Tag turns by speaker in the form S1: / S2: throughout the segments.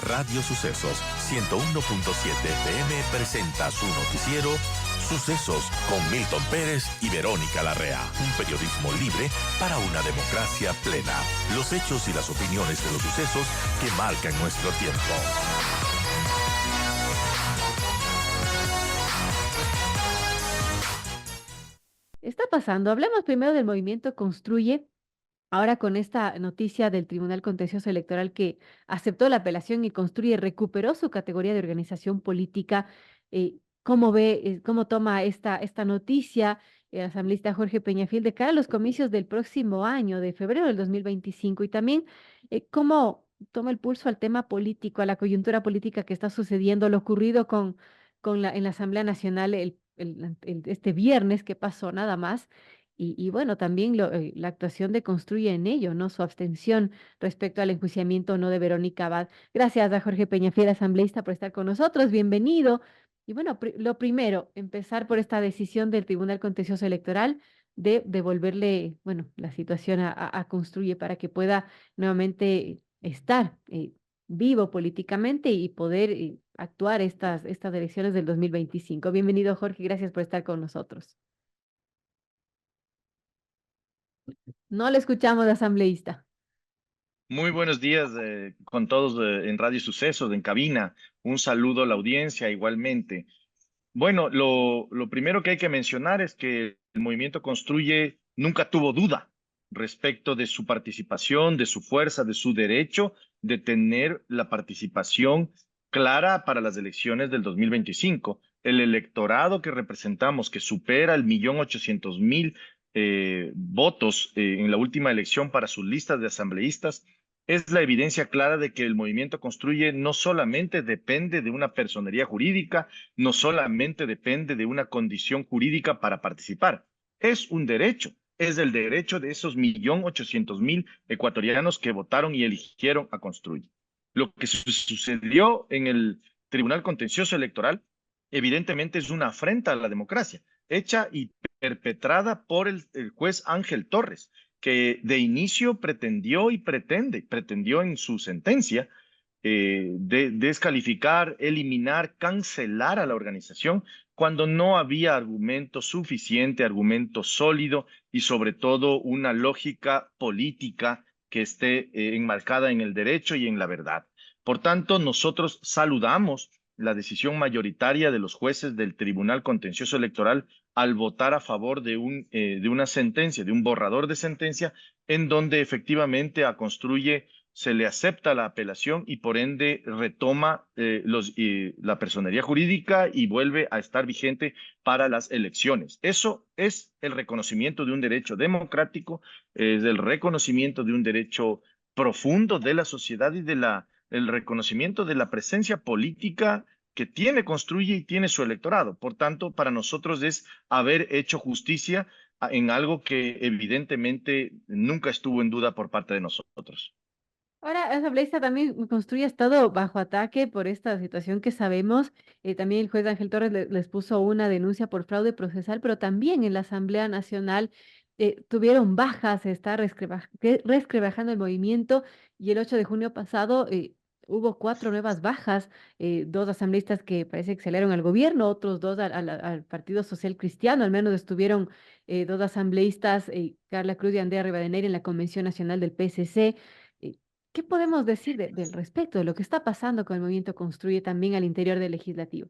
S1: Radio Sucesos 101.7 FM presenta su noticiero Sucesos con Milton Pérez y Verónica Larrea. Un periodismo libre para una democracia plena. Los hechos y las opiniones de los sucesos que marcan nuestro tiempo.
S2: Está pasando. Hablemos primero del movimiento Construye. Ahora con esta noticia del Tribunal Contencioso Electoral que aceptó la apelación y Construye recuperó su categoría de organización política. ¿Cómo ve, cómo toma esta noticia el asambleísta Jorge Peñafiel de cara a los comicios del próximo año, de febrero del 2025? Y también, ¿cómo toma el pulso al tema político, a la coyuntura política que está sucediendo, lo ocurrido en la Asamblea Nacional este viernes que pasó nada más? Y bueno, también la actuación de Construye en ello, ¿no? Su abstención respecto al enjuiciamiento o no de Verónica Abad. Gracias a Jorge Peñafiel, asambleísta, por estar con nosotros. Bienvenido. Y bueno, lo primero, empezar por esta decisión del Tribunal Contencioso Electoral de devolverle, bueno, la situación a Construye para que pueda nuevamente estar vivo políticamente y poder actuar estas elecciones del 2025. Bienvenido, Jorge. Gracias por estar con nosotros. No le escuchamos, asambleísta.
S3: Muy buenos días con todos en Radio Sucesos, en cabina. Un saludo a la audiencia igualmente. Bueno, lo primero que hay que mencionar es que el movimiento Construye nunca tuvo duda respecto de su participación, de su fuerza, de su derecho de tener la participación clara para las elecciones del 2025. El electorado que representamos, que supera el 1.800.000 votos en la última elección para sus listas de asambleístas, es la evidencia clara de que el movimiento Construye no solamente depende de una personería jurídica, no solamente depende de una condición jurídica para participar, es un derecho, es el derecho de esos 1.800.000 ecuatorianos que votaron y eligieron a Construye. Lo que sucedió en el Tribunal Contencioso Electoral evidentemente es una afrenta a la democracia, hecha y perpetrada por el juez Ángel Torres, que de inicio pretendió y pretendió en su sentencia descalificar, eliminar, cancelar a la organización cuando no había argumento suficiente, argumento sólido y sobre todo una lógica política que esté enmarcada en el derecho y en la verdad. Por tanto, nosotros saludamos la decisión mayoritaria de los jueces del Tribunal Contencioso Electoral al votar a favor de una sentencia, de un borrador de sentencia, en donde efectivamente a Construye se le acepta la apelación y por ende retoma la personería jurídica y vuelve a estar vigente para las elecciones. Eso es el reconocimiento de un derecho democrático, es el reconocimiento de un derecho profundo de la sociedad y el reconocimiento de la presencia política que tiene Construye y tiene su electorado. Por tanto, para nosotros es haber hecho justicia en algo que evidentemente nunca estuvo en duda por parte de nosotros.
S2: Ahora, asambleísta, también Construye ha estado bajo ataque por esta situación que sabemos. También el juez Ángel Torres les puso una denuncia por fraude procesal, pero también en la Asamblea Nacional tuvieron bajas, se está resquebrajando el movimiento y el 8 de junio pasado hubo 4 nuevas bajas, 2 asambleístas que parece que salieron al gobierno, otros 2 al Partido Social Cristiano, al menos estuvieron 2 asambleístas, Carla Cruz y Andrea Rivadeneira en la Convención Nacional del PSC. ¿Qué podemos decir del respecto de lo que está pasando con el movimiento Construye también al interior del legislativo?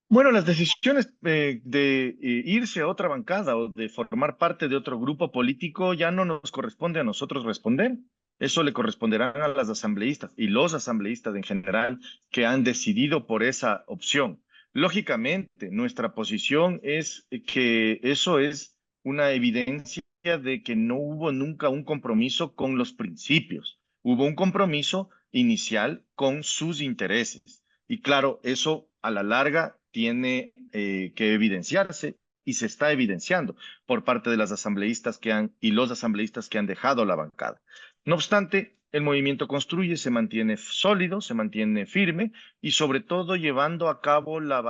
S3: Bueno, las decisiones de irse a otra bancada o de formar parte de otro grupo político ya no nos corresponde a nosotros responder. Eso le corresponderá a las asambleístas y los asambleístas en general que han decidido por esa opción. Lógicamente, nuestra posición es que eso es una evidencia de que no hubo nunca un compromiso con los principios. Hubo un compromiso inicial con sus intereses. Y claro, eso a la larga tiene que evidenciarse y se está evidenciando por parte de las asambleístas y los asambleístas que han dejado la bancada. No obstante, el movimiento Construye se mantiene sólido, se mantiene firme y sobre todo llevando a cabo la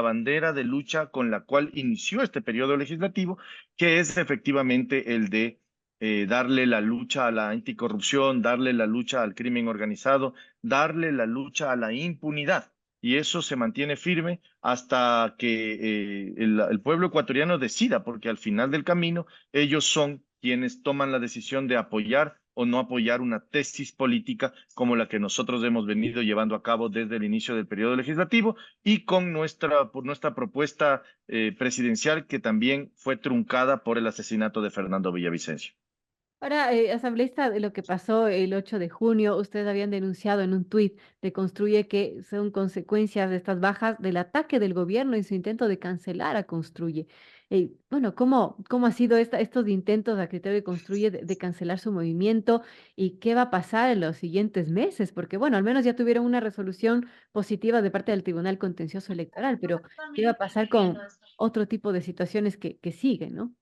S3: bandera de lucha con la cual inició este periodo legislativo, que es efectivamente el de darle la lucha a la anticorrupción, darle la lucha al crimen organizado, darle la lucha a la impunidad. Y eso se mantiene firme hasta que el pueblo ecuatoriano decida, porque al final del camino ellos son quienes toman la decisión de apoyar o no apoyar una tesis política como la que nosotros hemos venido llevando a cabo desde el inicio del periodo legislativo y con nuestra propuesta presidencial que también fue truncada por el asesinato de Fernando Villavicencio.
S2: Ahora, asambleísta, de lo que pasó el 8 de junio, ustedes habían denunciado en un tuit de Construye que son consecuencias de estas bajas del ataque del gobierno en su intento de cancelar a Construye. Bueno, ¿cómo ha sido estos intentos a criterio de Construye de cancelar su movimiento y qué va a pasar en los siguientes meses? Porque, bueno, al menos ya tuvieron una resolución positiva de parte del Tribunal Contencioso Electoral, pero ¿qué va a pasar con otro tipo de situaciones que siguen, ¿no?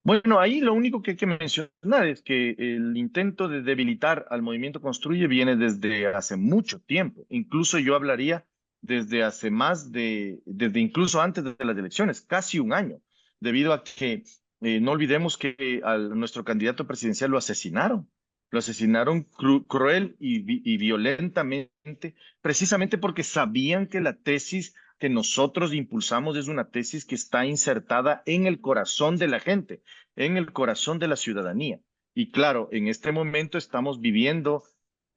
S3: Bueno, ahí lo único que hay que mencionar es que el intento de debilitar al movimiento Construye viene desde hace mucho tiempo. Incluso yo hablaría desde hace desde incluso antes de las elecciones, casi un año, debido a que no olvidemos que a nuestro candidato presidencial lo asesinaron. Lo asesinaron cruel y violentamente, precisamente porque sabían que la tesis que nosotros impulsamos es una tesis que está insertada en el corazón de la gente, en el corazón de la ciudadanía. Y claro, en este momento estamos viviendo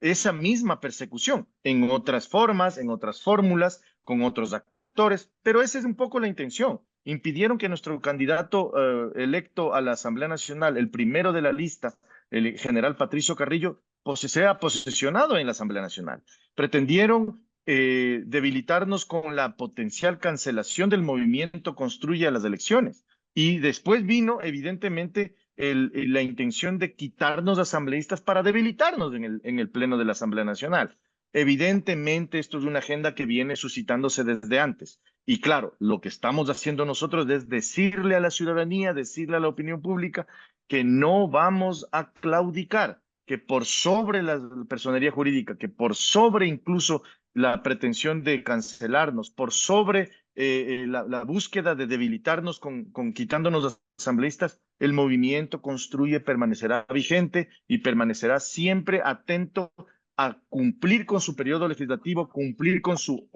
S3: esa misma persecución en otras formas, en otras fórmulas, con otros actores, pero esa es un poco la intención. Impidieron que nuestro candidato electo a la Asamblea Nacional, el primero de la lista, el general Patricio Carrillo, sea posesionado en la Asamblea Nacional. Pretendieron debilitarnos con la potencial cancelación del movimiento Construye a las elecciones. Y después vino, evidentemente, la intención de quitarnos asambleístas para debilitarnos en el Pleno de la Asamblea Nacional. Evidentemente, esto es una agenda que viene suscitándose desde antes. Y claro, lo que estamos haciendo nosotros es decirle a la ciudadanía, decirle a la opinión pública que no vamos a claudicar, que por sobre la personería jurídica, que por sobre incluso la pretensión de cancelarnos, por sobre la búsqueda de debilitarnos con quitándonos los asambleístas, el movimiento Construye permanecerá vigente y permanecerá siempre atento a cumplir con su periodo legislativo, cumplir con su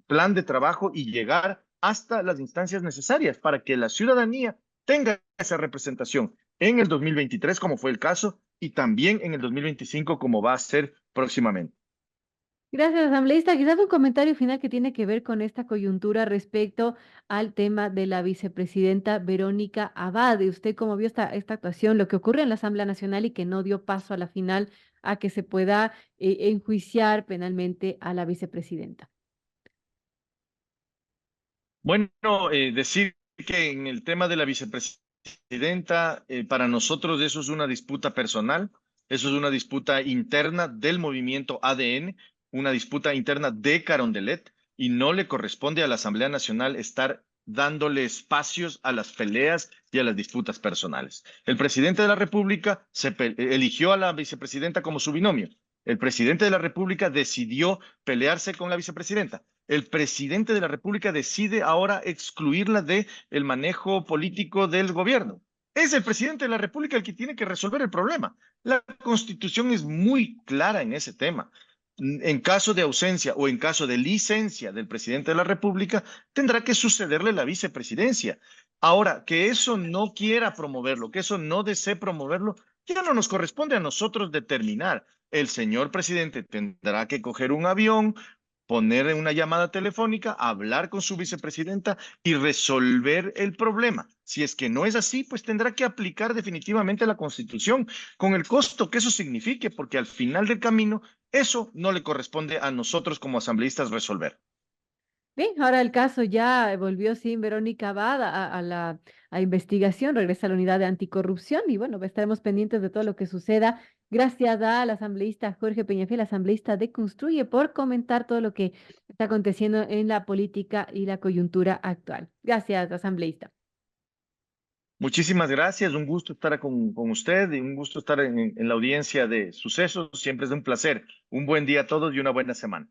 S3: plan de trabajo y llegar hasta las instancias necesarias para que la ciudadanía tenga esa representación en el 2023, como fue el caso, y también en el 2025, como va a ser próximamente.
S2: Gracias, asambleísta. Quizás un comentario final que tiene que ver con esta coyuntura respecto al tema de la vicepresidenta Verónica Abad. ¿Usted cómo vio esta actuación, lo que ocurre en la Asamblea Nacional y que no dio paso a la final a que se pueda enjuiciar penalmente a la vicepresidenta?
S3: Bueno, decir que en el tema de la vicepresidenta, para nosotros eso es una disputa personal, eso es una disputa interna del movimiento ADN, una disputa interna de Carondelet, y no le corresponde a la Asamblea Nacional estar dándole espacios a las peleas y a las disputas personales. El presidente de la República eligió a la vicepresidenta como su binomio. El presidente de la República decidió pelearse con la vicepresidenta. El presidente de la República decide ahora excluirla del manejo político del gobierno. Es el presidente de la República el que tiene que resolver el problema. La Constitución es muy clara en ese tema. En caso de ausencia o en caso de licencia del presidente de la República, tendrá que sucederle la vicepresidencia. Ahora, que eso no quiera promoverlo, que eso no desee promoverlo, ya no nos corresponde a nosotros determinar. El señor presidente tendrá que coger un avión, poner en una llamada telefónica, hablar con su vicepresidenta y resolver el problema. Si es que no es así, pues tendrá que aplicar definitivamente la Constitución con el costo que eso signifique, porque al final del camino eso no le corresponde a nosotros como asambleístas resolver.
S2: Bien, ahora el caso ya volvió sin Verónica Abad a investigación, regresa a la unidad de anticorrupción y bueno, estaremos pendientes de todo lo que suceda. Gracias al asambleísta Jorge Peñafiel, asambleísta de Construye, por comentar todo lo que está aconteciendo en la política y la coyuntura actual. Gracias, asambleísta.
S3: Muchísimas gracias, un gusto estar con usted y un gusto estar en la audiencia de Sucesos. Siempre es un placer. Un buen día a todos y una buena semana.